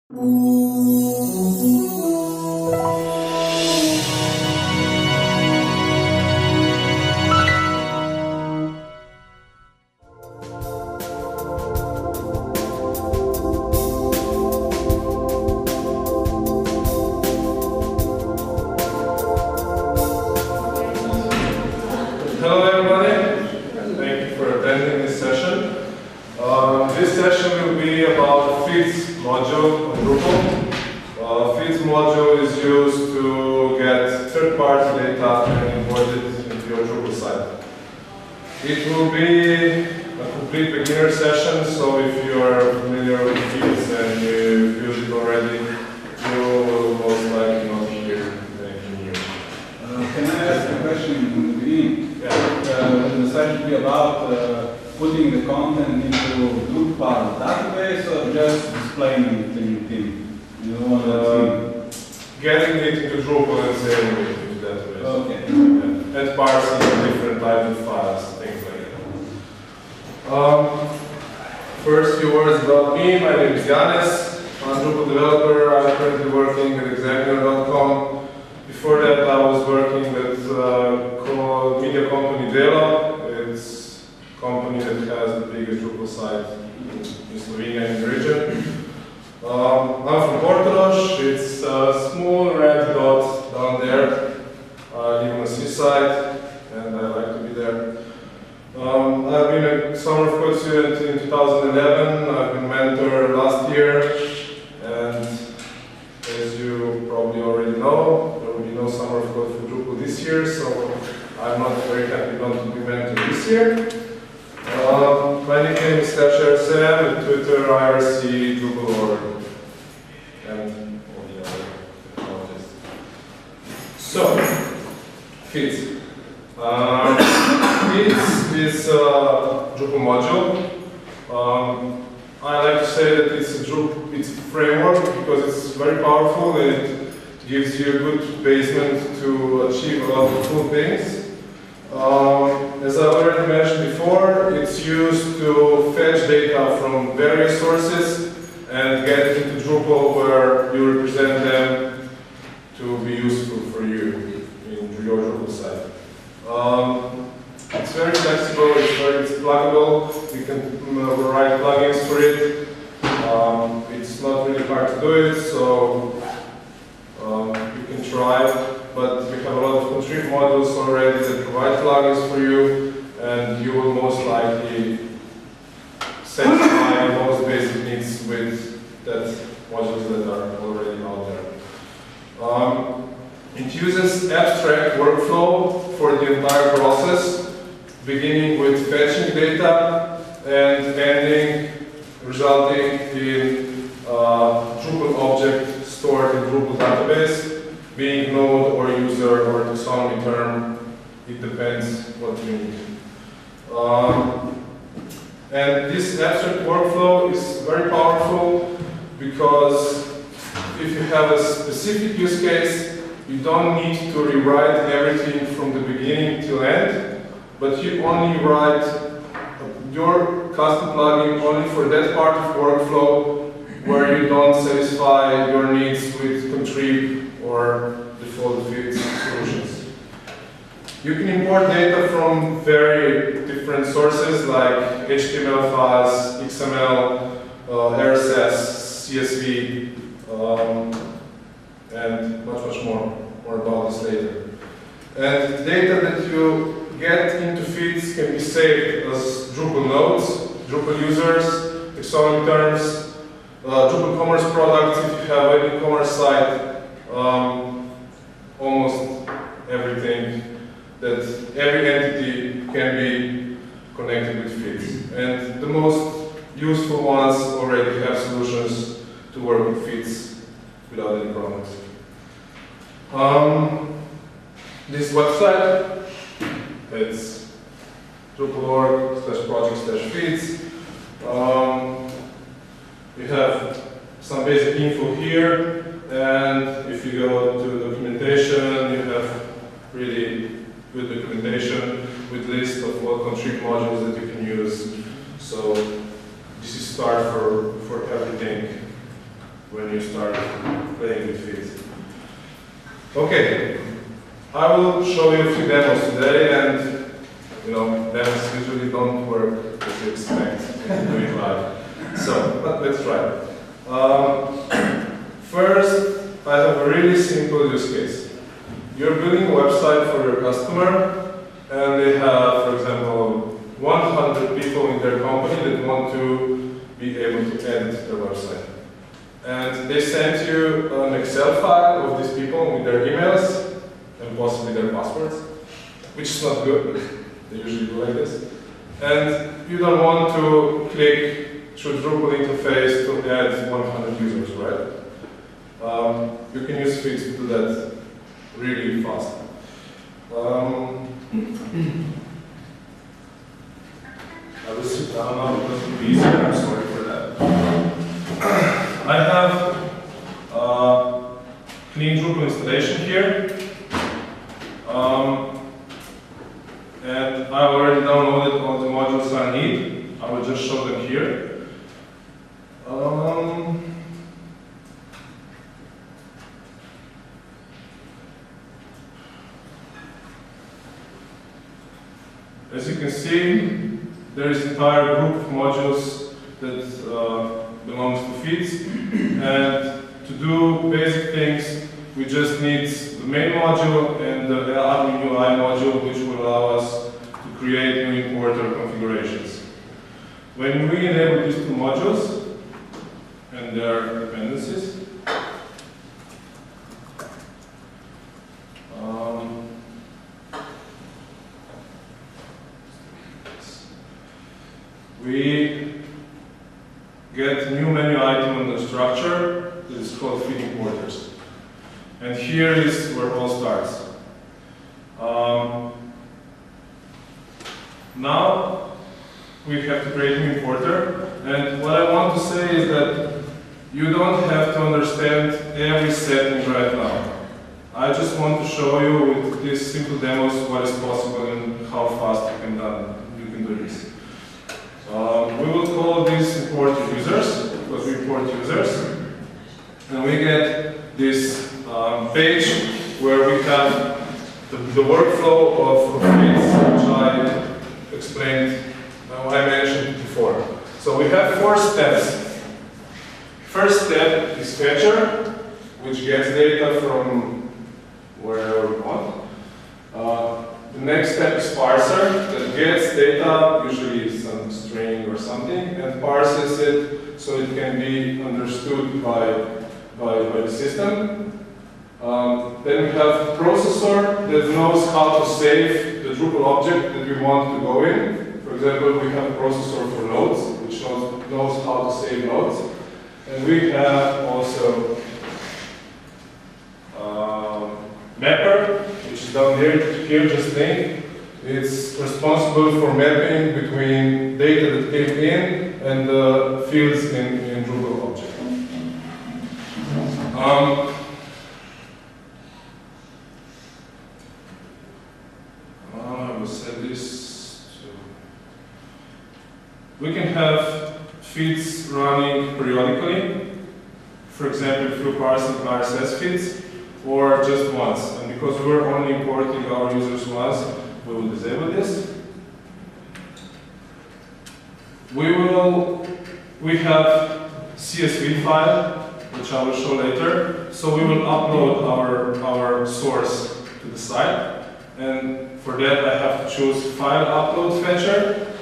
Hello everybody, thank you for attending this session. This session will be about feeds module on Drupal. Feeds module is used to get third-party data and import it into your Drupal site. It will be a complete beginner session, so if you are familiar with feeds and you use it already, you will most likely not hear anything new. Can I ask a question in the beginning? Will the session be about putting the content into Drupal database or just displaying it in theme? You don't want to getting it into Drupal and saving it into the database. Okay. And parsing different types of files, things like that. First few words about me. My name is Janez. I'm a Drupal developer. I'm currently working at Examiner.com. Before that, I was working with media company Dela. It's a company that has the biggest Drupal site in Slovenia and the region. I'm from Portorož. It's a small red dot down there. I live on the seaside and I like to be there. I've been a summer of code student in 2011. I've been mentor last year, and as you probably already know, there will be no summer of code for Drupal this year, so I'm not very happy not to be mentor this year. My nickname is /rsm at Twitter, IRC, Drupal.org, and all the other technologies. So, feeds. Feeds is a Drupal module. I like to say that it's a framework because it's very powerful and it gives you a good basement to achieve a lot of cool things. As I already mentioned before, it's used to fetch data from various sources and get it into Drupal where you represent them to be useful for you in your Drupal site. It's very flexible, it's pluggable, you can write plugins for it. It's not really hard to do it, so you can try, but we have a lot of contrib modules already that provide plugins for you, and you will most likely satisfy most basic needs with that modules that are already out there. It uses abstract workflow for the entire process, beginning with fetching data and ending, resulting in a Drupal object stored in Drupal database, being node or user or taxonomy term, it depends what you need. And this abstract workflow is very powerful because if you have a specific use case, you don't need to rewrite everything from the beginning till end, but you only write your custom plugin only for that part of workflow where you don't satisfy your needs with contrib or default feeds solutions. You can import data from very different sources like HTML files, XML, RSS, CSV, and much more. More about this later. And data that you get into feeds can be saved as Drupal nodes, Drupal users, taxonomy terms, Drupal commerce products if you have an e-commerce site, almost everything that every entity can be connected with feeds. And the most useful ones already have solutions to work with feeds without any problems. This website, it's drupal.org/project/feeds. You have some basic info here, and if you go to documentation, you have really good documentation with list of what contrib modules that you can use. So this is start for everything. when you start playing with feeds. Okay, I will show you a few demos today, and demos usually don't work as you expect when you do it live. So, but let's try. First, I have a really simple use case. You're building a website for your customer, and they have, for example, 100 people in their company that want to be able to edit their website. And they sent you an Excel file of these people with their emails and possibly their passwords, which is not good, but they usually do like this. And you don't want to click through Drupal interface to add 100 users, right? You can use feeds to do that really fast. I will sit down now because it will be easier. I'm sorry for that. I have a clean Drupal installation here. And I already downloaded all the modules I need. I will just show them here. As you can see, there is an entire group of modules that belongs to feeds. And to do basic things, we just need the main module and the admin UI module, which will allow us to create new importer configurations. When we enable these two modules and their dependencies, we get a new menu item on the structure that is called feed importers. And here is where it all starts. Now we have to create an importer, and what I want to say is that you don't have to understand every setting right now. I just want to show you with these simple demos what is possible and how fast you can do this. We will call these import users, because we import users, and we get this page where we have the workflow of feeds, which I explained, I mentioned before. So we have 4 steps. First step is fetcher, which gets data from wherever we want. The next step is parser, that gets data, usually some string or something, and parses it so it can be understood by the system. Then we have processor that knows how to save the Drupal object that we want to go in. For example, we have a processor for nodes, which knows how to save nodes. And we have also mapper, which is down here just named. It's responsible for mapping between data that came in and the fields in Drupal object. I will set this to... We can have feeds running periodically, for example, through parsing RSS feeds, or just once. And because we're only importing our users once, we will disable this. We have CSV file, which I will show later. So we will upload our source to the site. And for that, I have to choose file upload fetcher,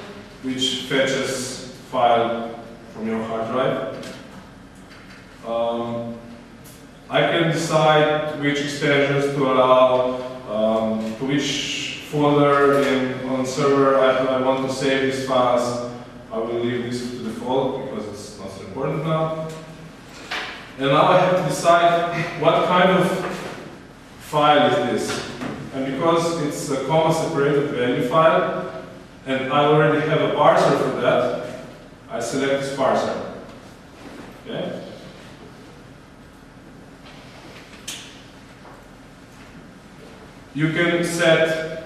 which fetches file from your hard drive. I can decide which extensions to allow, to which folder on server I want to save these files. I will leave this to default because it's not so important now. And now I have to decide what kind of file is this. And because it's a comma-separated value file, and I already have a parser for that, I select this parser. Okay? You can set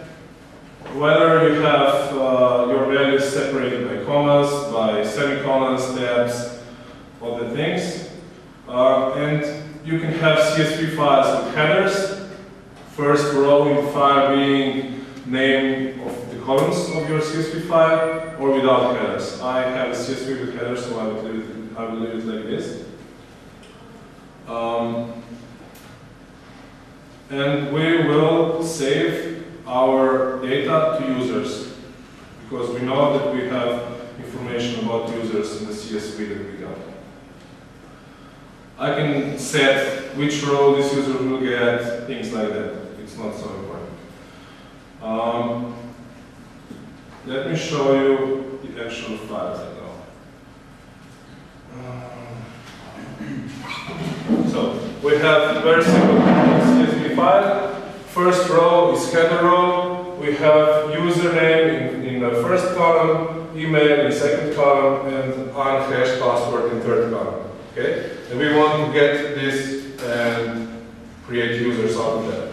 whether you have your values separated by commas, by semicolons, tabs, all the things. And you can have CSV files with headers. First row in the file being name of the columns of your CSV file, or without headers. I have a CSV with headers, so I will leave it like this. And we will save our data to users, because we know that we have information about users in the CSV that we got. I can set which row this user will get, things like that. It's not so important. Let me show you the actual files now. So we have a very simple CSV file. First row is header row. We have username in the first column, email in second column, and unhashed password in third column. Okay? And we want to get this and create users out of that.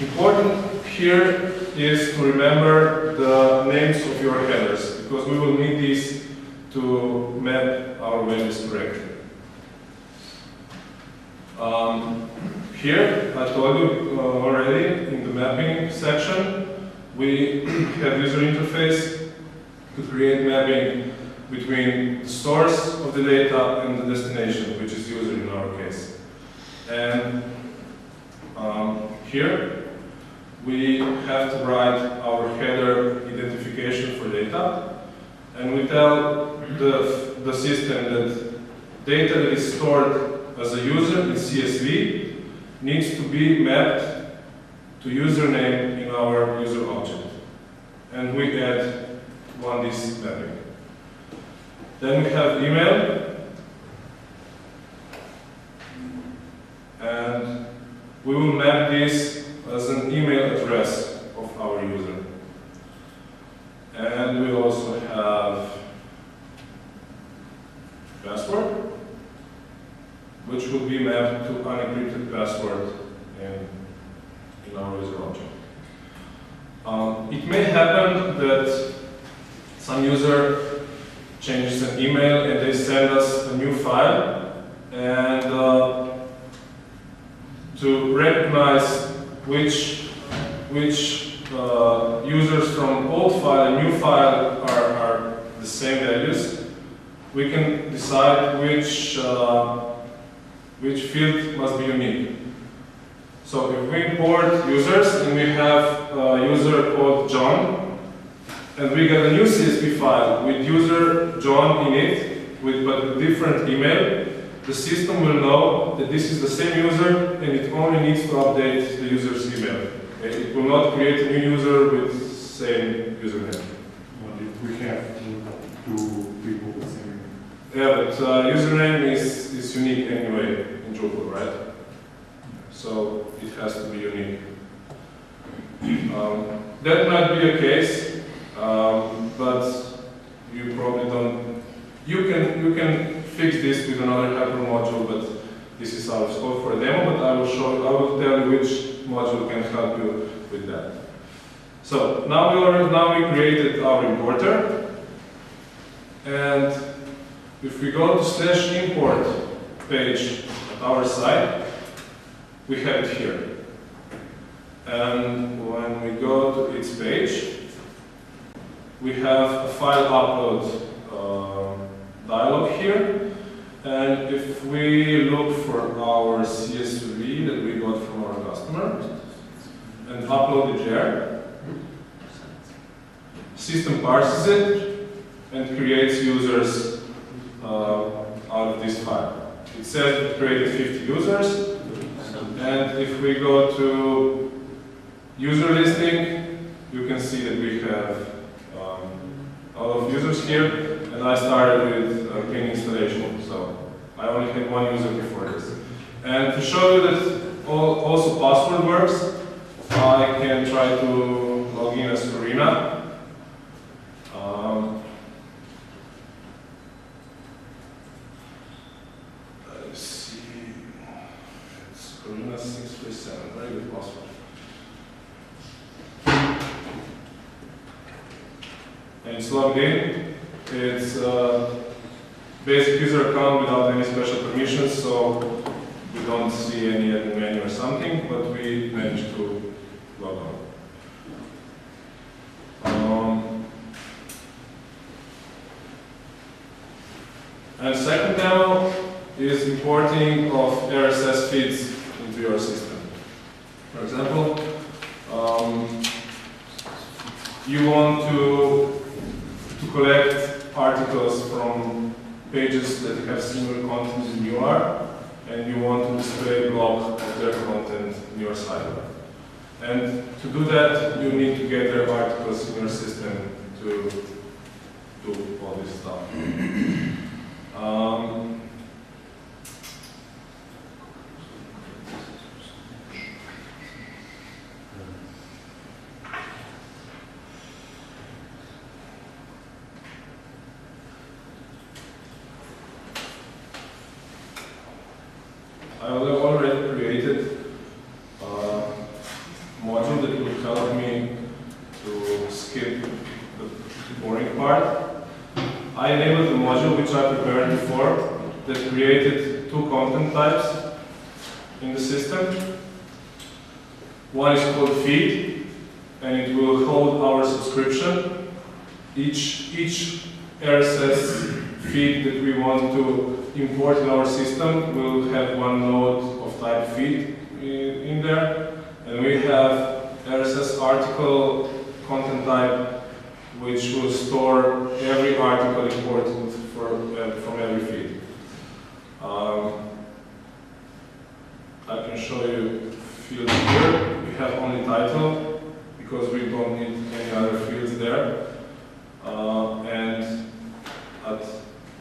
Important here is to remember the names of your headers, because we will need these to map our values correctly. Here, I told you already in the mapping section, we have user interface to create mapping between the source of the data and the destination, which is user in our case. And here, we have to write our header identification for data, and we tell the system that data that is stored as a user in CSV needs to be mapped to username in our user object. And we add this mapping. Then we have email, and we will map this as an email address of our user. And we also have password, which will be mapped to unencrypted password in our user object. It may happen that some user changes an email and they send us a new file, and to recognize which users from old file and new file are the same values, we can decide which field must be unique. So if we import users and we have a user called John, and we get a new CSV file with user John in it, but with different email, the system will know that this is the same user and it only needs to update the user's email. Okay? It will not create a new user with the same username. What if we have two people with the same? Yeah, but username is unique anyway in Drupal, right? So it has to be unique. That might be a case, but you probably don't. You can fix this with another helper module, but this is out of scope for a demo. But I will tell you which module can help you with that. So now we created our importer, and if we go to /import page at our site, we have it here. And when we go to its page, we have a file upload dialog here. And if we look for our CSV that we got from our customer and upload it there, system parses it and creates users out of this file. It says it created 50 users, and if we go to user listing, you can see that we have a lot of users here, and I started with clean installation, so I only had one user before this. And to show you that also password works, I can try to log in as Corina. Let's see, it's Corina 637, very good password. And it's logged in. It's basic user account without any special permissions, so we don't see any admin menu or something, but we managed to log on. And second demo is importing of RSS feeds into your system. For example, you want to collect articles from pages that have similar content as you are, and you want to display a block of their content in your sidebar. And to do that, you need to get their articles in your system to do all this stuff. I already created a module that will help me to skip the boring part. I enabled the module which I prepared before that created two content types in the system. One is called feed, and it will hold our subscription. Each RSS feed that we want to import in our system will have one node of type feed in there, and we have RSS article content type which will store every article imported from every feed. I can show you fields here. We have only title because we don't need any other fields there. And at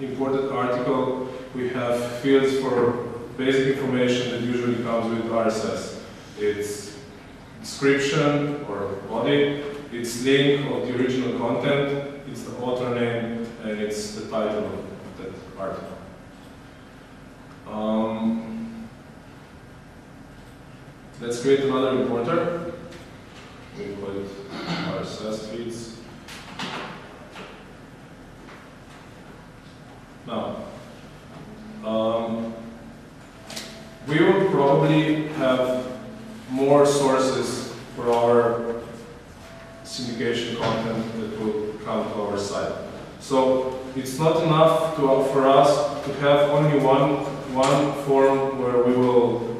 imported article, we have fields for basic information that usually comes with RSS. It's description or body, it's link of the original content, it's the author name, and it's the title of that article. Let's create another importer. We call it RSS feeds. Now, we will probably have more sources for our syndication content that will come to our site. So it's not enough for us to have only one form where we will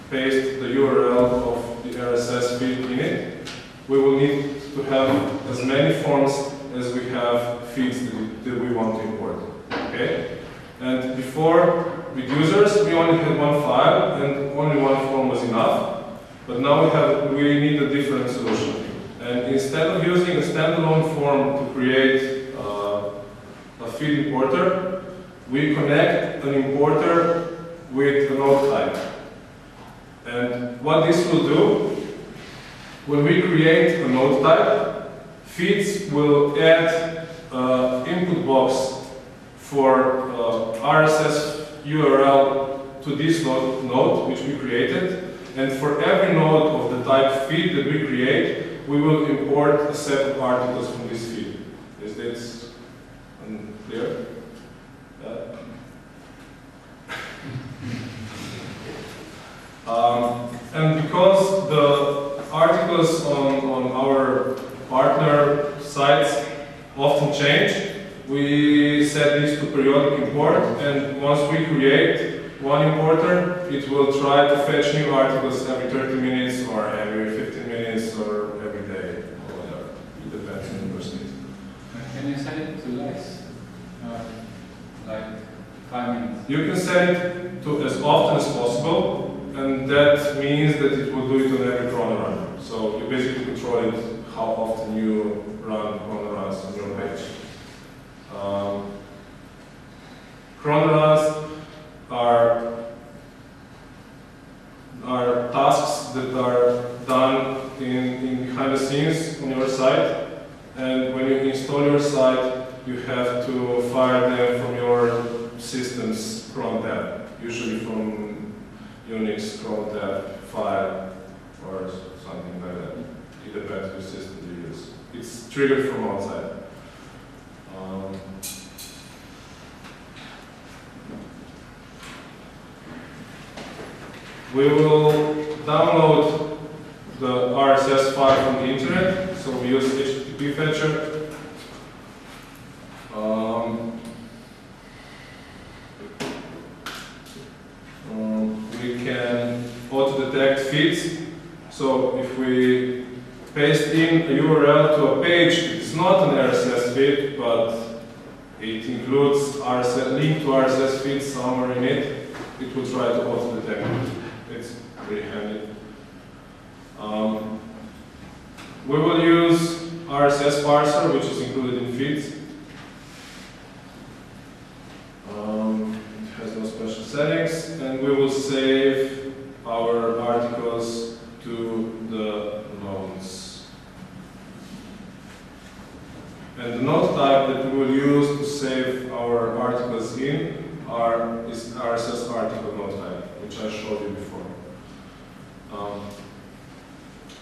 paste the URL of the RSS feed in it. We will need to have as many forms as we have feeds that we want to import. Okay? And before, with users, we only had one file and only one form was enough. But now we need a different solution. And instead of using a standalone form to create a feed importer, we connect an importer with a node type. And what this will do, when we create a node type, feeds will add input box for RSS URL to this node which we created. And for every node of the type feed that we create, we will import a set of articles from this feed. Is this clear? And because the articles on our partner sites often change, we set this to periodic import, and once we create one importer, it will try to fetch new articles every 30 minutes or every 15 minutes or every day or whatever. It depends on your state. Can you set it to less? Like 5 minutes? You can set it to as often as possible, and that means that it will do it on every cron run. So you basically control it how often you run cron runs on your page. Cron runs are tasks that are done in behind the scenes on your site, and when you install your site, you have to fire them from your system's cron tab, usually from Unix cron tab file or something like that. It depends which system you use. It's triggered from outside. we will download the RSS file from the internet, so we use HTTP fetcher. We can auto-detect feeds, so if we paste in a URL to a page, it's not an RSS feed, but it includes link to RSS feed somewhere in it, it will try to auto-detect it. It's pretty handy. We will use RSS parser, which is included in feeds. It has no special settings, and we will save our articles to the nodes. And the node type that we will use to save our articles in is RSS article node type, which I showed you before.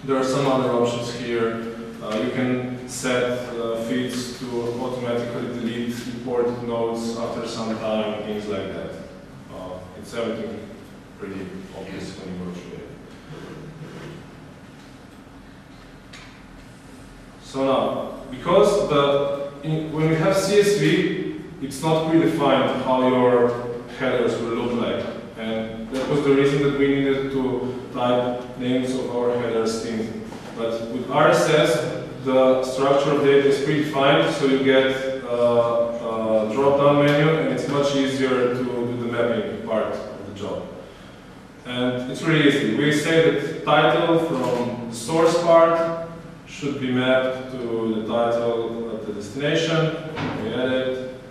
There are some other options here. You can set feeds to automatically delete imported nodes after some time, things like that. It's everything pretty obvious when you go through it. So now, because when we have CSV, it's not predefined how your headers will look like. And that was the reason that we needed to type names of our headers in. But with RSS, the structure of data is predefined, so you get a drop-down menu, and it's much easier to do the mapping part of the job. And it's really easy. We say that the title from the source part should be mapped to the title of the destination. We edit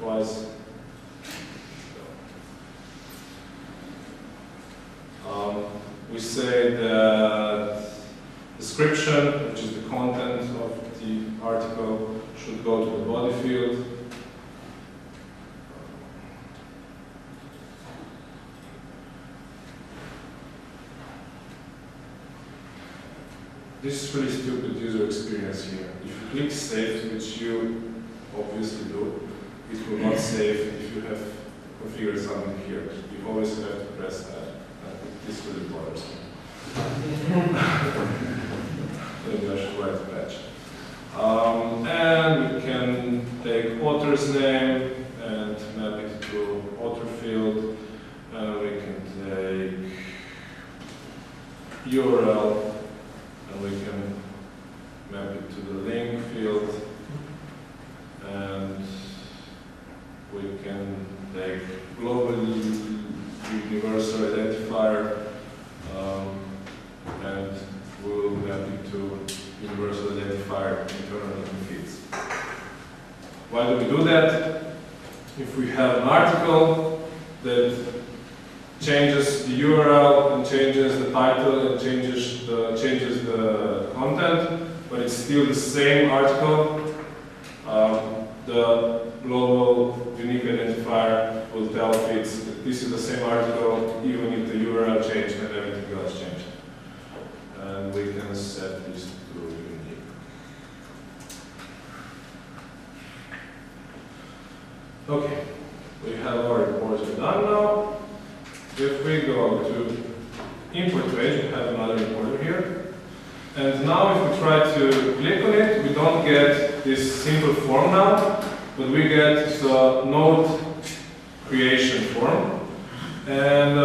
twice. We say that description, which is the content of the article, should go to the body field. This is really stupid user experience here. If you click save, which you obviously do, it will not save if you have configured something here. You always have to press that. This really bothers me. Maybe I should write a patch. And we can take author's name and map it to author field. And we can take URL and we can map it to the link field. And we can take global universal identifier and we'll map it to universal identifier internal feeds. Why do we do that? If we have an article that changes the URL and changes the title and changes the content, but it's still the same article, the global unique identifier will tell feeds that this is the same article even if the URL changed and everything else changed. And we can set this to unique. Okay, we have our reports done now. If we go to import page, we have another importer here. And now if we try to click on it, we don't get this simple form now, but we get the node creation form. And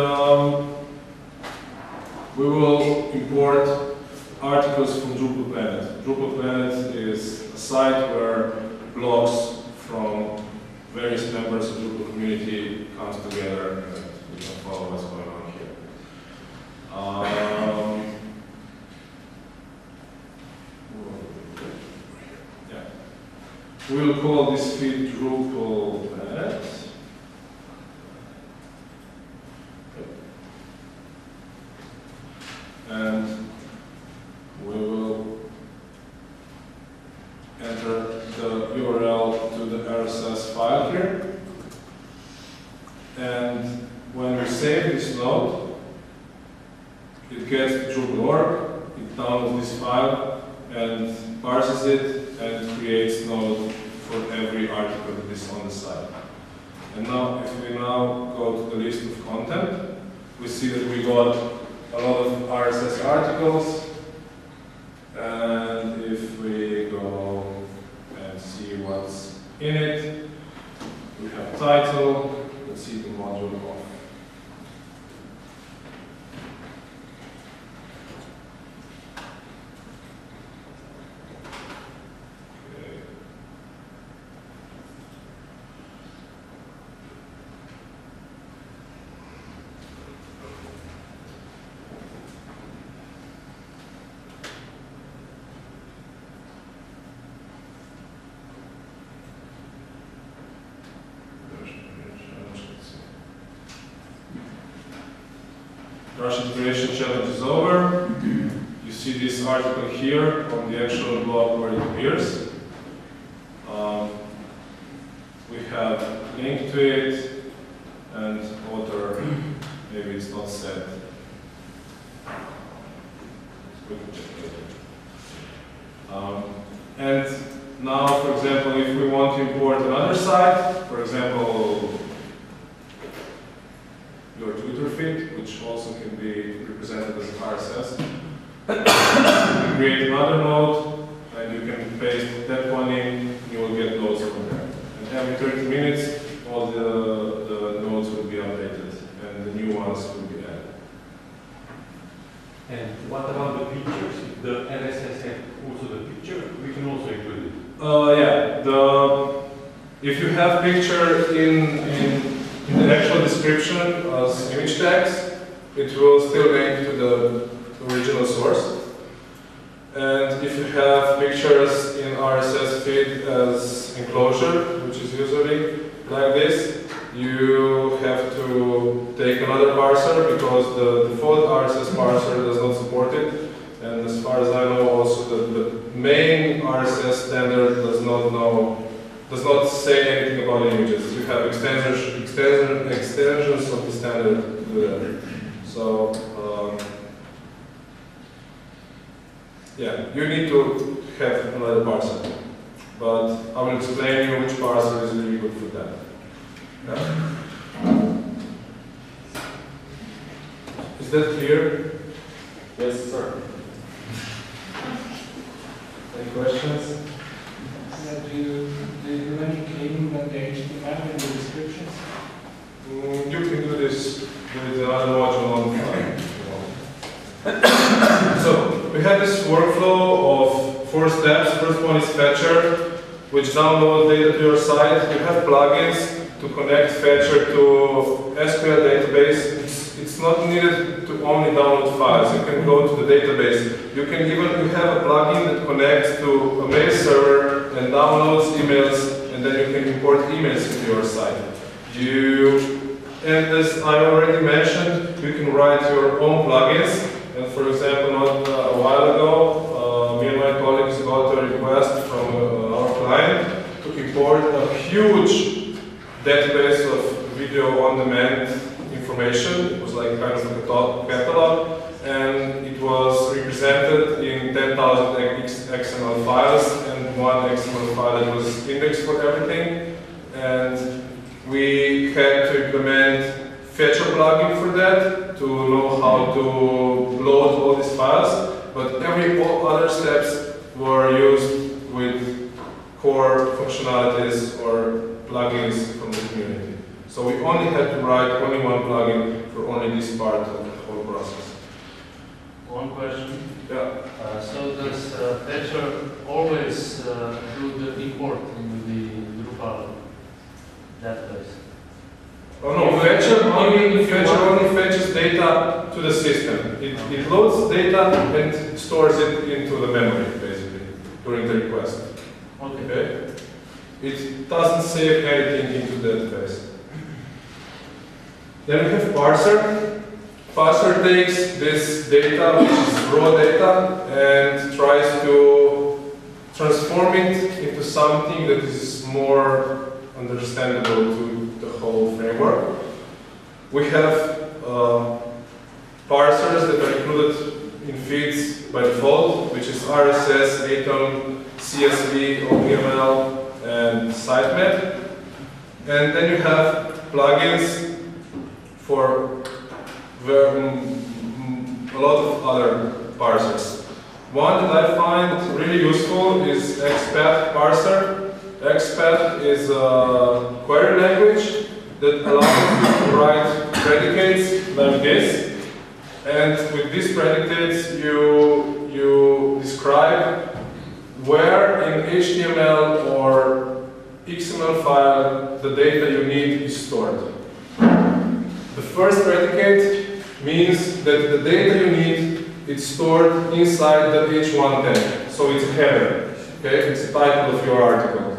we will import articles from Drupal Planet. Drupal Planet is a site where blogs from various members of the Drupal community comes together and we can follow what's going on here. We'll call this feed Drupal Planet. And we will enter the URL to the RSS file here. And when we save this node, it gets to Drupal.org, it downloads this file and parses it and creates node for every article that is on the site. And now, if we now go to the list of content, we see that we got a lot of RSS articles. And if we go and see what's in it, we have title. Let's see the module of. Russian Integration Challenge is over. You see this article here on the actual blog where it appears. We have a link to it and author, maybe it's not set. We can check later. And now, for example, if we want to import another site, for example, your Twitter feed, which also can be represented as RSS. You can create another node, and you can paste that one in, you will get nodes from there. And every 30 minutes, all the nodes will be updated, and the new ones will be added. And what about the pictures? If the RSS has also the picture, we can also include it. Yeah, if you have picture in the actual description as image tags, it will still link to the original source. And if you have pictures in RSS feed as enclosure, which is usually like this, you have to take another parser because the default RSS parser does not support it. And as far as I know, also the main RSS standard does not say anything about images. You have extensions of the standard to do that. So, yeah, you need to have another parser. But I will explain you which parser is really good for that. Yeah. Is that clear? Yes, sir. Any questions? Do you include the HTML in the descriptions? You can do this with another module on the fly. So we have this workflow of 4 steps. First one is Fetcher, which downloads data to your site. You have plugins to connect Fetcher to SQL database. It's not needed to only download files. You can go to the database. You have a plugin that connects to a mail server and downloads emails, and then you can import emails into your site. And as I already mentioned, you can write your own plugins. And for example, not a while ago, me and my colleagues got a request from our client to import a huge database of video on-demand information. It was like kind of a catalog, and it was represented in 10,000 XML files and one XML file that was indexed for everything. And we had to implement Fetcher plugin for that to know how to load all these files, but all other steps were used with core functionalities or plugins from the community. So we only had to write only one plugin for only this part of the whole process. One question. Yeah. So does Fetcher always do the import into the Drupal database? Oh no, Fetcher only fetches data to the system. It loads data and stores it into the memory, basically, during the request. Okay? It doesn't save anything into the database. Then we have parser. Parser takes this data, which is raw data, and tries to transform it into something that is more understandable to the whole framework. We have parsers that are included in feeds by default, which is RSS, ATOM, CSV, OPML, and sitemap. And then you have plugins for a lot of other parsers. One that I find really useful is XPath parser. XPath is a query language that allows you to write predicates like this. And with these predicates, you describe where in HTML or XML file the data you need is stored. The first predicate means that the data you need is stored inside the H1 tag. So it's a header, okay? It's the title of your article.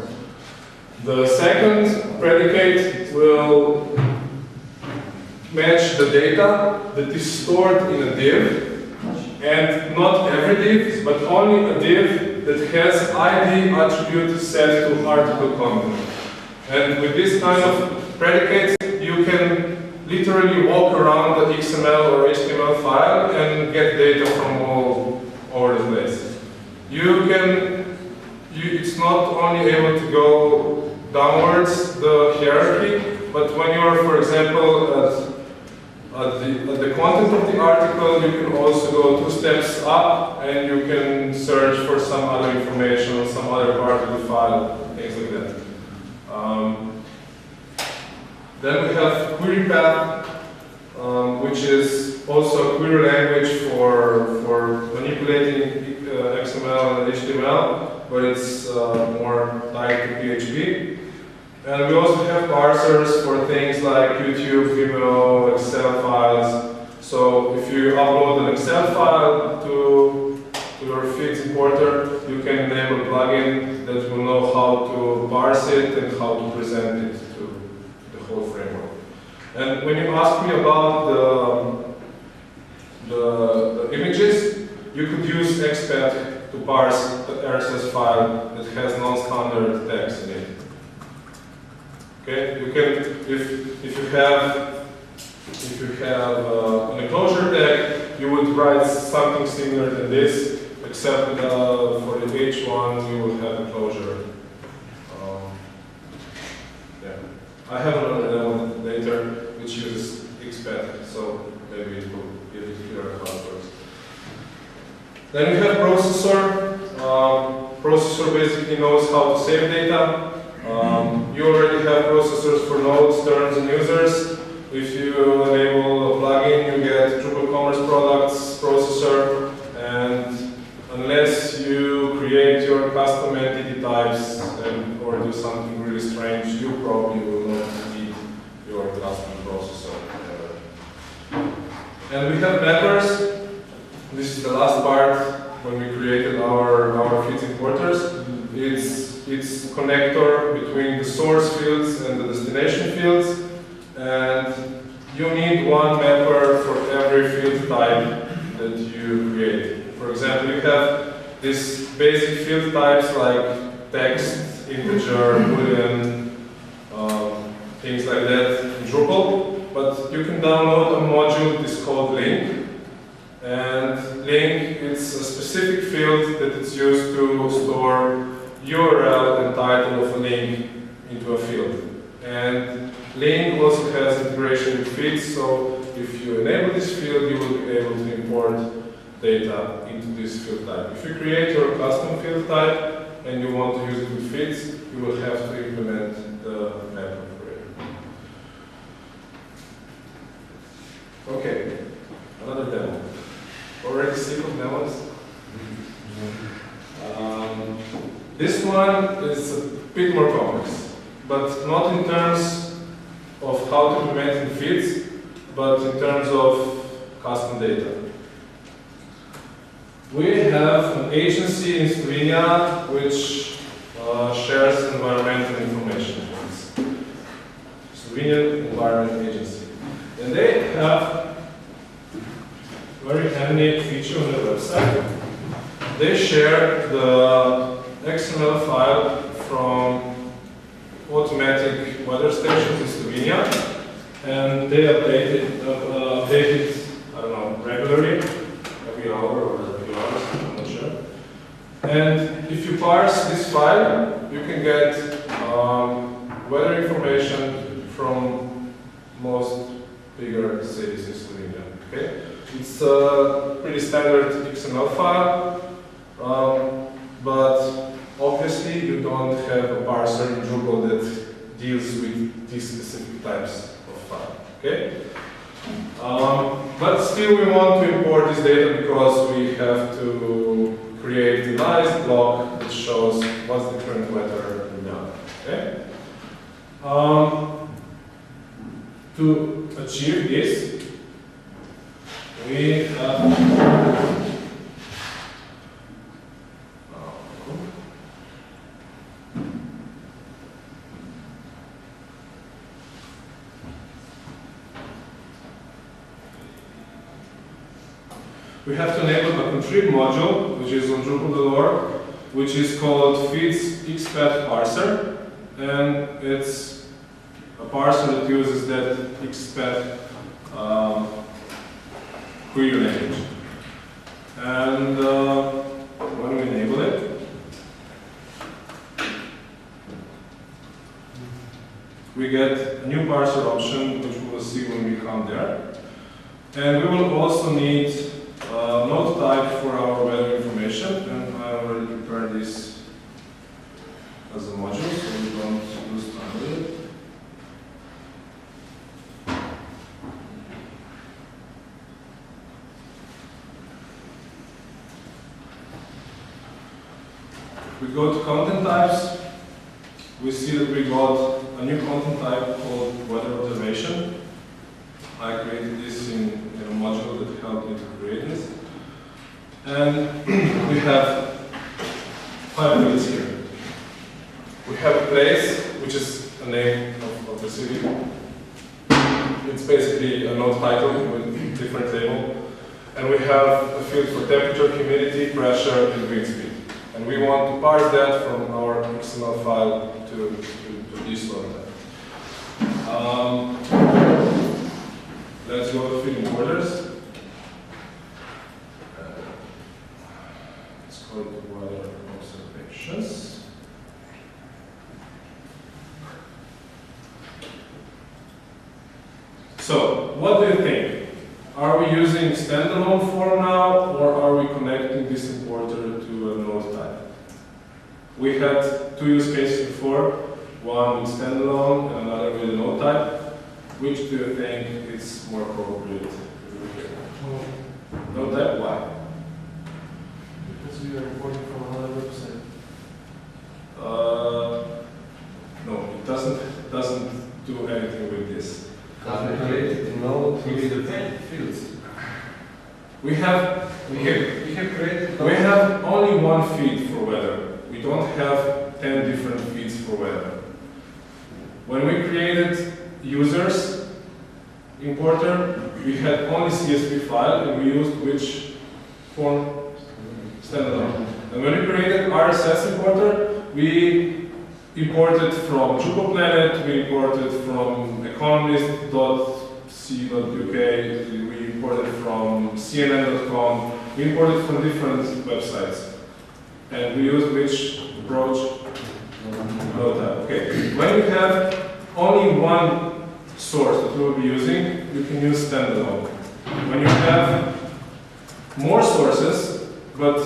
The second predicate will match the data that is stored in a div, and not every div, but only a div that has ID attribute set to article content. And with this kind of predicates, you can literally walk around the XML or HTML file and get data from all over the place. It's not only able to go downwards the hierarchy, but when you are, for example, at the content of the article, you can also go 2 steps up and you can search for some other information or some other part of the file, things like that. Then we have QueryPath, which is also a query language for manipulating XML and HTML, but it's more tied to PHP. And we also have parsers for things like YouTube, Vimeo, Excel files. So if you upload an Excel file to your feeds importer, you can enable a plugin that will know how to parse it and how to present it to the whole framework. And when you ask me about the images, you could use XPath to parse the RSS file that has non-standard text in it. Okay, you can, if you have an enclosure tag, you would write something similar to this, except for the H1 you will have enclosure. Yeah, I have another demo later which uses XPath, so maybe it will give you clearer how it works. Then we have processor. Processor basically knows how to save data. You already have processors for nodes, terms, and users. If you enable a plugin, you get Drupal Commerce Products processor, and unless you create your custom entity types or do something really strange, you probably will not need your custom processor. And we have mappers. This is the last part when we created our feeds importers. It's connector between the source fields and the destination fields, and you need one mapper for every field type that you create. For example, you have these basic field types like text, integer, boolean, things like that in Drupal, but you can download a module that is called link. And link is a specific field that is used to store URL and title of a link into a field. And link also has integration with feeds, so if you enable this field, you will be able to import data into this field type. If you create your custom field type and you want to use it with feeds, you will have to implement the mapper for it. Okay, another demo. Already sick of demos? This one is a bit more complex, but not in terms of how to implement in feeds, but in terms of custom data. We have an agency in Slovenia which shares environmental information. It's Slovenian Environment Agency. And they have a very handy feature on their website. They share the XML file from automatic weather stations in Slovenia, and they update it, I don't know, regularly, every hour or a few hours, I'm not sure. And if you parse this file, you can get weather information from most bigger cities in Slovenia. Okay, it's a pretty standard XML file, but obviously you don't have a parser in Drupal that deals with these specific types of file. Okay, but still we want to import this data because we have to create a nice block that shows what's the current weather now. Okay. To achieve this, we have to enable a contrib module, which is on Drupal.org, which is called feeds xpath parser, and it's a parser that uses that xpath query language. And when we enable it, we get a new parser option, which we will see when we come there. And we will also need node type for our weather information, and I already prepared this as a module, so we don't lose time with it. We go to content types. We see that we got a new content type called weather observation. I created this in a module that helped me to create this. And we have 5 fields here. We have a place, which is the name of the city. It's basically a node title with a different table. And we have a field for temperature, humidity, pressure, and wind speed. And we want to parse that from our XML file to this one. Let's go to field borders. Let's go to weather observations. So, what do you think? Are we using standalone form now, or are we connecting this importer to a node type? We had 2 use cases before, one with standalone and another with a node type. Which do you think is more appropriate? Node type, why? Because we are importing from another website. No, it doesn't do anything with this. Because we created the node with the fields. We have created we have only one feed for weather. We don't have 10 different feeds for weather. When we created users importer, we had only CSV file, and we used which form? Standalone. And when we created RSS importer, we imported from Drupal Planet, we imported from economist.co.uk, we imported from CNN.com, we imported from different websites. And we used which approach? Node type. Okay. When you have only one source that we will be using, you can use standalone. When you have more sources, but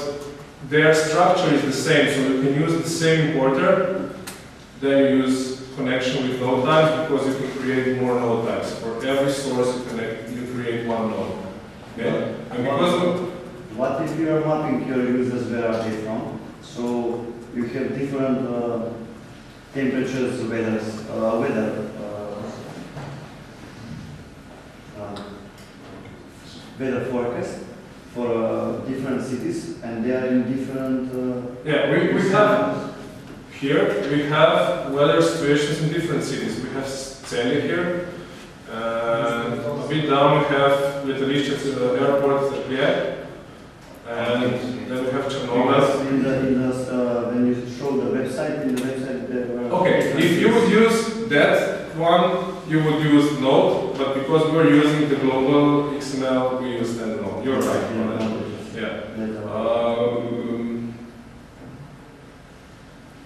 their structure is the same, so you can use the same importer, then you use connection with node types, because you can create more node types. For every source you create one node. Okay? And because what if you are mapping your users, where are they from? So you have different temperatures, weather forecast for different cities, and they are in different. Yeah, we have here. We have weather situations in different cities. We have Celje here, and a bit down we have Letaliще to the airport at Liège, and then we have Chernobyl. When you show the website, in the website there were. Okay, if you would use that one, you would use Node, but because we're using the global XML, we use standalone. You're right.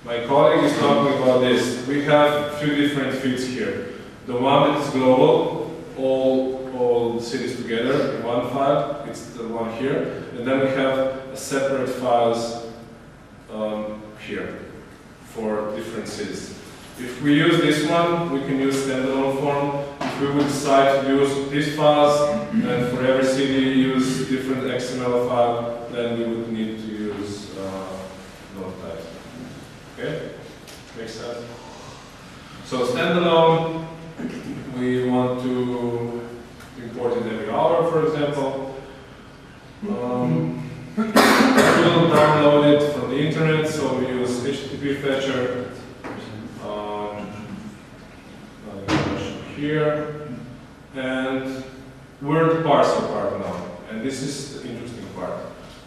My colleague is talking about this. We have a few different feeds here. The one that is global, all all the cities together in one file. It's the one here. And then we have separate files here for different cities. If we use this one, we can use standalone form. If we would decide to use these files and for every city use different XML file, then we would need to use node type. Okay? Makes sense? So standalone, we want to import it every hour, for example. We'll download it from the internet, so we use HTTP fetcher. Here, and we're the parser part now, and this is the interesting part.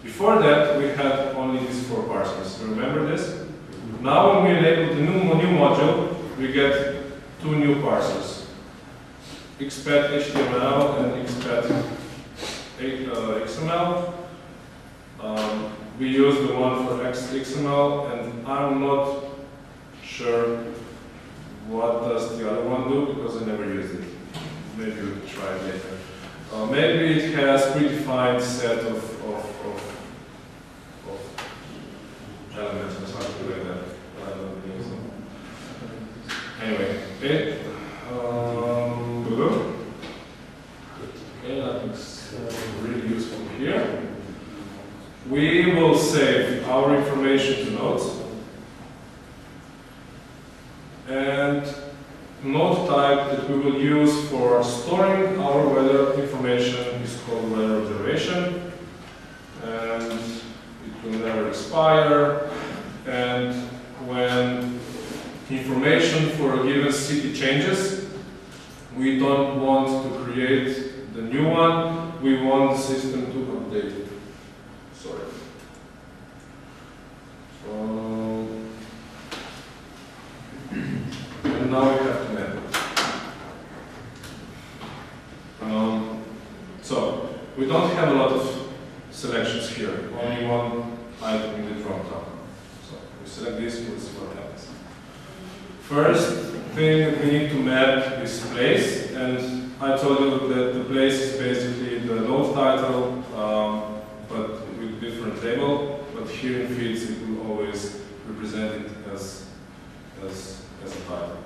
Before that, we had only these 4 parsers. Remember this? Now, when we enable the new module, we get 2 new parsers: expat HTML and expat XML. We use the one for XML, and I'm not sure what does the other one do, because I never used it. Maybe we'll try it later. Maybe it has predefined set of elements or something like that. I don't think so. Anyway, okay. Okay, nothing's really useful here. We will save our information to nodes. And node type that we will use for storing our weather information is called weather observation, and it will never expire. And when information for a given city changes, we don't want to create the new one, we want the system to update it. Sorry. And now we have to map it. So, we don't have a lot of selections here, only one item in the drop-down. So, we select this, we'll see what happens. First thing that we need to map is place, and I told you that the place is basically the node title, but with different label, but here in fields it will always represent it as a title.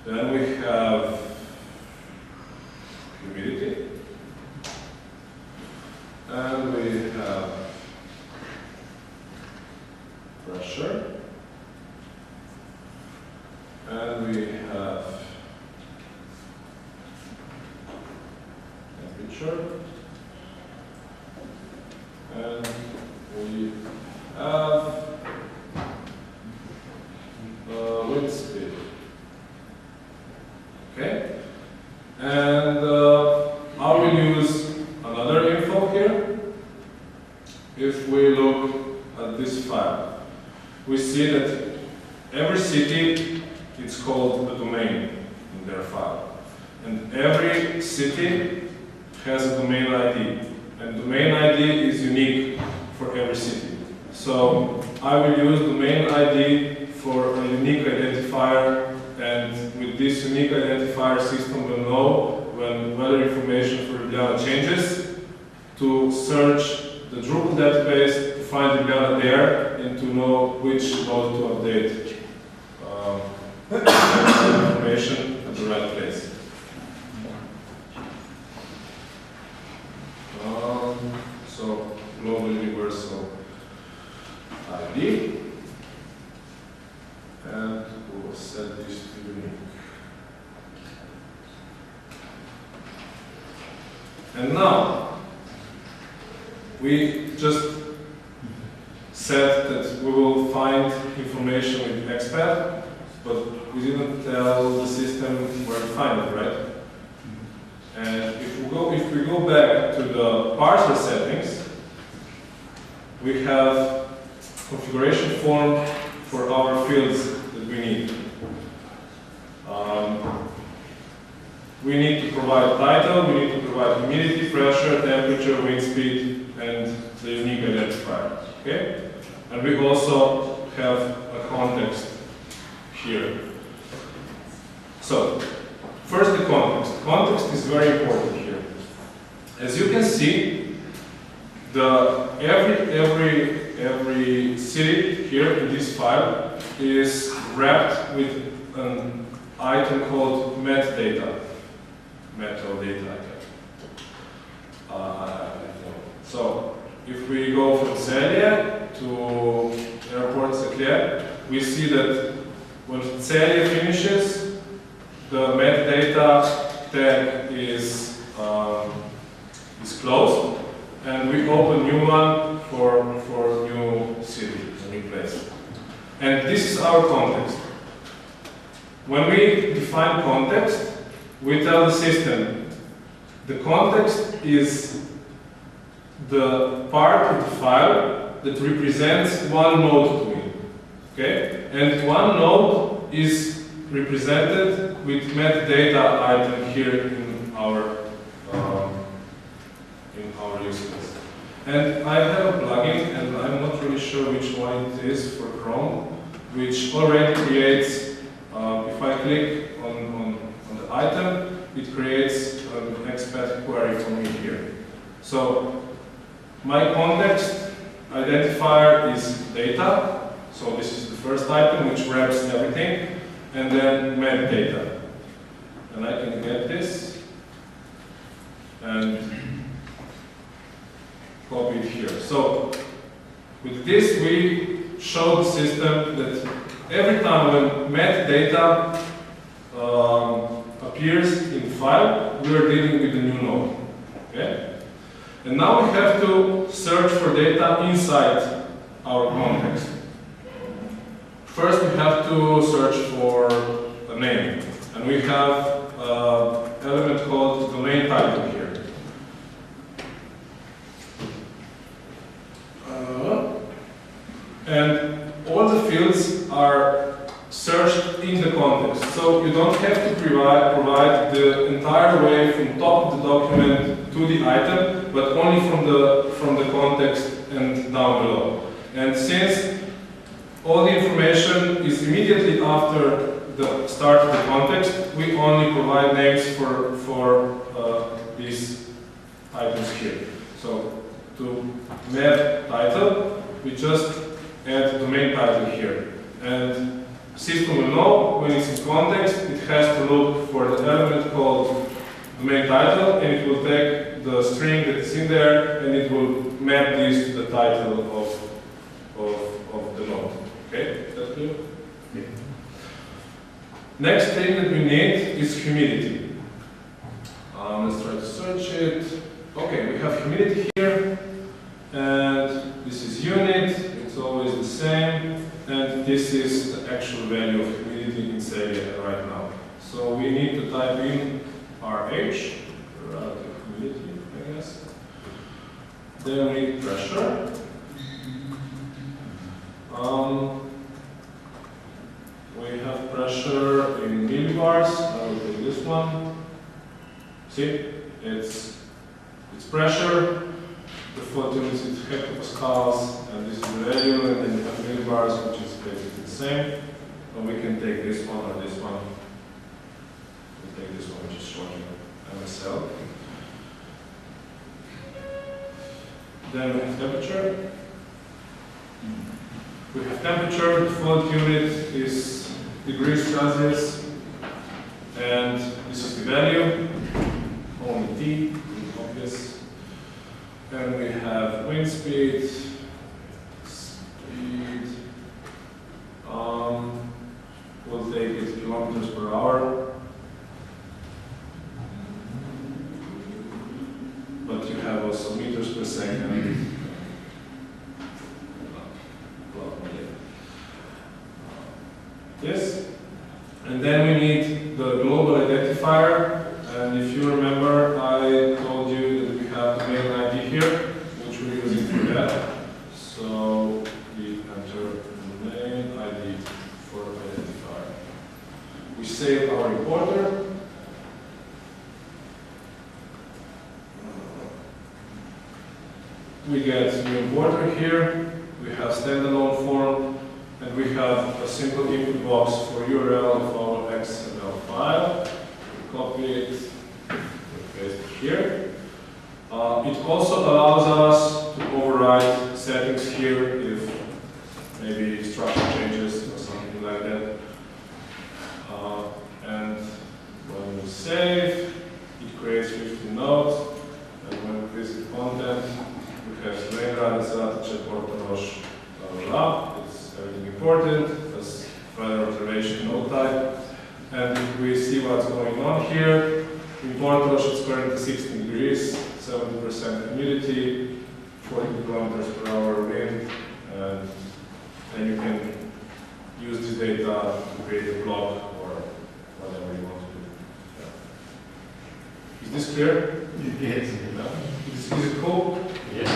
Then we have humidity, and we have pressure, and we have temperature, and we have wind speed. Okay? And I will use another info here. If we look at this file, we see that every city is called a domain in their file. And every city has a domain ID. And domain ID is unique for every city. So I will use domain ID for a unique identifier, and with this unique identifier, system will know when weather information for Ljubljana changes to search the Drupal database to find Ljubljana there and to know which node to update information at the right place. So global universal ID, and we will set this to unique. And now we just said that we will find information with expat, but we didn't tell the system where to find it, right? And if we go back to the parser settings, we have configuration form for our fields that we need. We need to provide title, we need to provide humidity, pressure, temperature, wind speed, and the unique identifier. Okay? And we also have a context here. So, first the context. Context is very important here. can see, every city here in this file is wrapped with an item called metadata. Metadata item. So if we go from Celje to Airport Secret, we see that when Celje finishes, the metadata tag is closed, and we open new one for new city, a new place. And this is our context. When we define context, we tell the system the context is the part of the file that represents one node to me. Okay? And one node is represented with metadata item here in our use case. And I have a plugin, and I'm not really sure which one it is for Chrome, which already creates, if I click on the item, it creates an expat query for me here. So my context identifier is data. So this is the first item which wraps everything, and then metadata. And I can get this and copy it here. So with this, we show the system that every time when metadata appears in the file, we are dealing with a new node. Okay? And now we have to search for data inside our context. First, we have to search for a name, and we have an element called domain title here. And all the fields are searched in the context, so you don't have to provide the entire way from top of the document to the item, but only from the context and down below. And since all the information is immediately after the start of the context, we only provide names for these items here. So to map title, we just add domain title here. And system will know when it's in context, it has to look for the element called domain title, and it will take the string that is in there, and it will map this to the title of the node. Okay, is that clear? Yeah. Next thing that we need is humidity. Let's try to search it. Okay, we have humidity here, and this is unit. It's always the same, and this is the actual value of humidity in Celje right now. So we need to type in RH, relative humidity, I guess. Then we need pressure. We have pressure in millibars. I will take this one. See, it's pressure. The float unit is hectopascals, and this is the value, and then you have millibars, which is basically the same. And we can take this one or this one. We'll take this one, which is short MSL. Then we have temperature. We have temperature. The float unit is degrees Celsius, and this is the value. Only T, obvious. Then we have wind speed, we'll take it kilometers per hour, but you have also meters per second. Yes, and then we need the global identifier, and if you remember, I told you that we have the main ID here, which we're using for that. So we enter the main ID for identifier. We save our importer. We get new importer here. We have standalone form, and we have a simple input box for URL of our XML file. We copy it, we paste it here. It also allows us to override settings here if maybe structure changes or something like that. And when we save, it creates 15 nodes. And when we visit content, we have Svenra, Desatace, Portarosh, blah, blah, blah. It's everything important. That's weather observation node type. And if we see what's going on here, in Portarosh it's currently 16 degrees, 70% humidity, 40 kilometers per hour wind, and then you can use this data to create a blog or whatever you want to do. Yeah. Is this clear? Yes. No? Is it cool? Yes.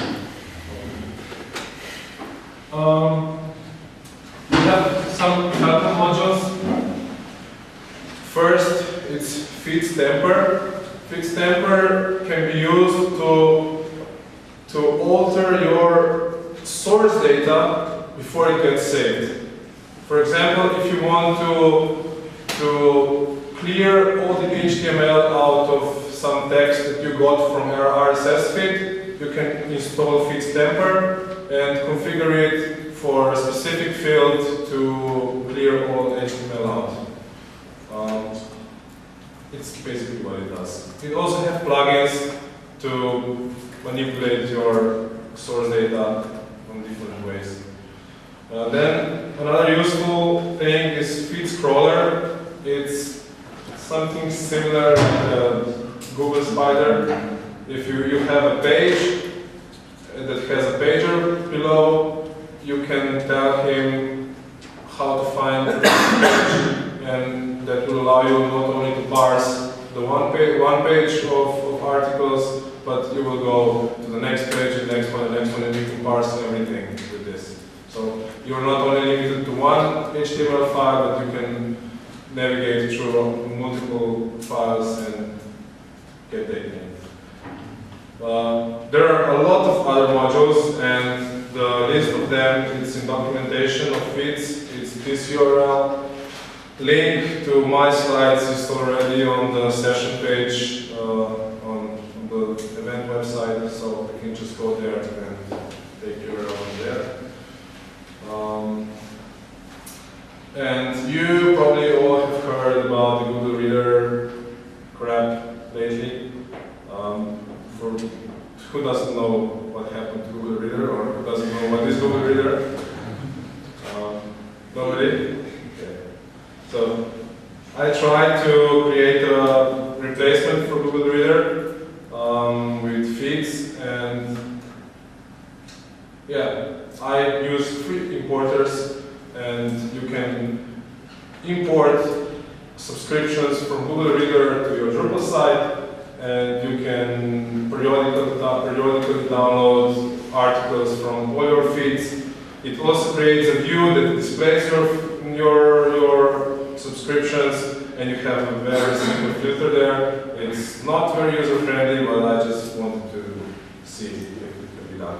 We have some helper modules. First, it's fits temper. Fits temper can be used to alter your source data before it gets saved. For example, if you want to clear all the HTML out of some text that you got from your RSS feed, you can install fits temper and configure it for a specific field to clear all HTML out. It's basically what it does. It also has plugins to manipulate your source data in different ways. Then another useful thing is feed scroller. It's something similar to Google Spider. If you have a page that has a pager below, you can tell him how to find the page, and that will allow you not only to parse the one page of articles, but you will go to the next page, the next one, and you can parse everything with this. So you're not only limited to one HTML file, but you can navigate through multiple files and get data in. There are a lot of other modules, and the list of them is in documentation of feeds. It's this URL. Link to my slides is already on the session page on the event website, so you can just go there and take your URL there. And you probably all have heard about the Google Reader crap lately. For who doesn't know what happened to Google Reader, or who doesn't know what is Google Reader? Nobody? Okay. So I tried to create a replacement for Google Reader with feeds, and yeah, I use free importers, and you can import subscriptions from Google Reader to your Drupal site, and you can periodically download articles from all your feeds. It also creates a view that displays your subscriptions, and you have a very simple filter there. It's not very user friendly, but I just wanted to see if it can be done.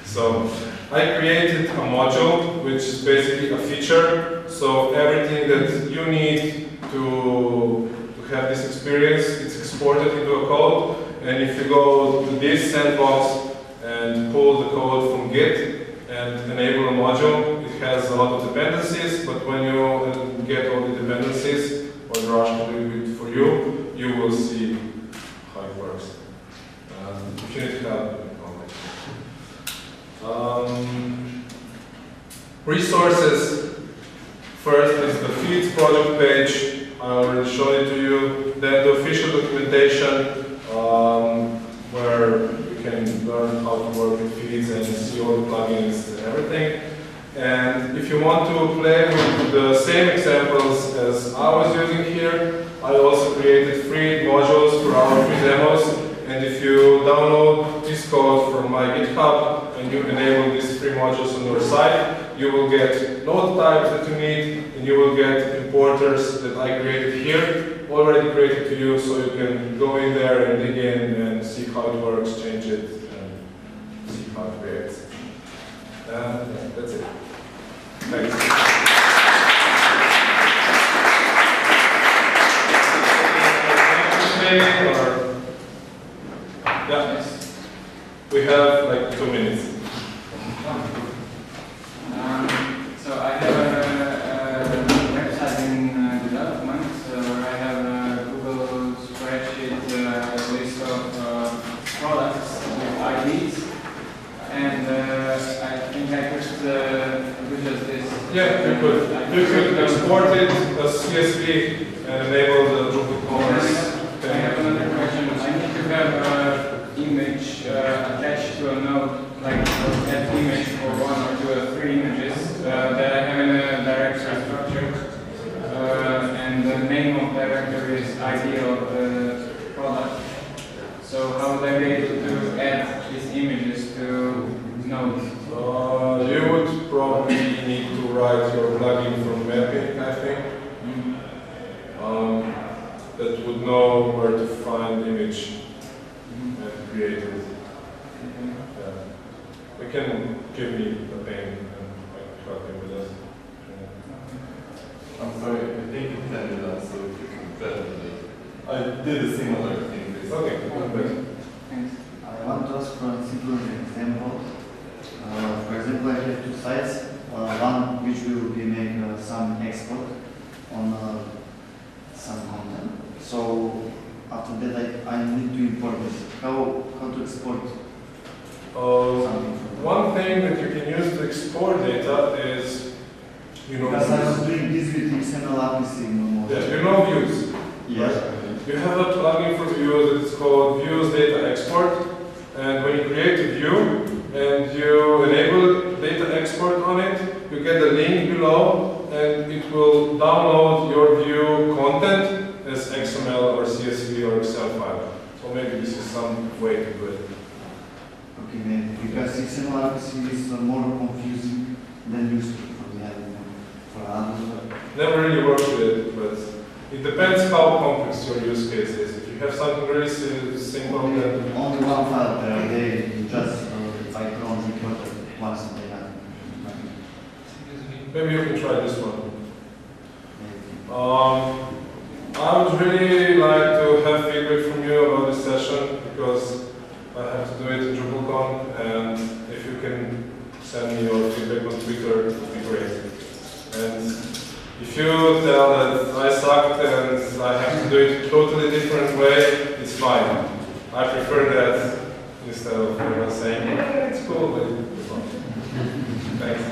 So I created a module which is basically a feature. So everything that you need to have this experience, it's exported into a code. And if you go to this sandbox and pull the code from Git and enable a module, it has a lot of dependencies, but when you get all the dependencies, or Rush will do it for you, you will see how it works. If you need help, you can comment. Resources. First is the feeds project page. I already showed it to you. Then the official documentation, where you can learn how to work with feeds and see all the plugins and everything. And if you want to play with the same examples as I was using here, I also created free modules for our free demos. And if you download this code from my GitHub and you enable these free modules on your site, you will get node types that you need, and you will get importers that I created here, already created to you, so you can go in there and dig in and see how it works, change it, and see how it creates. Yeah, that's it. Thanks. Yeah. We have like 2 minutes. So I have a website in development where I have a Google spreadsheet list of products with IDs, and I think I could just this. Yeah, you could export it as CSV and enable the Drupal commerce. I have another question. I need to have an image attached to a node, like that image for 1 or 2 or 3 images that I have in a directory structure, and the name of directory is ID of the product. So how would I be able to add these images to nodes? You would probably need to write your plugin from mapping, I think. That would know where to find the image and create it. Yeah. You can give me the pane and I can help you with that. I'm sorry, I think it ended up, so if you can better it. I did a similar thing. Okay, good. Thanks. I want to ask for a simple example. For example, I have 2 sites. One which will be make some export on some content. So after that, I need to import this. How to export something from One thing that you can use to export data is, because I was doing this with XML API. yes, views. Yes. You have a plugin for views. It's called Views Data Export. And when you create a view and you enable data export on it, you get a link below, and it will download your view content as XML or CSV or Excel file. So maybe this is some way to do it. Okay, maybe because XML API is more confusing than useful for me. For others. Never really worked with it, but it depends how complex your use case is. If you have something really simple, then Only one file per day, just if I don't record it once a day. maybe you can try this one. I would really like to have feedback from you about this session because I have to do it in DrupalCon, and if you can send me your feedback on Twitter, it would be great. And if you tell that I sucked and I have to do it a totally different way, it's fine. I prefer that instead of saying, yeah, it's cool, but it's not. Thanks.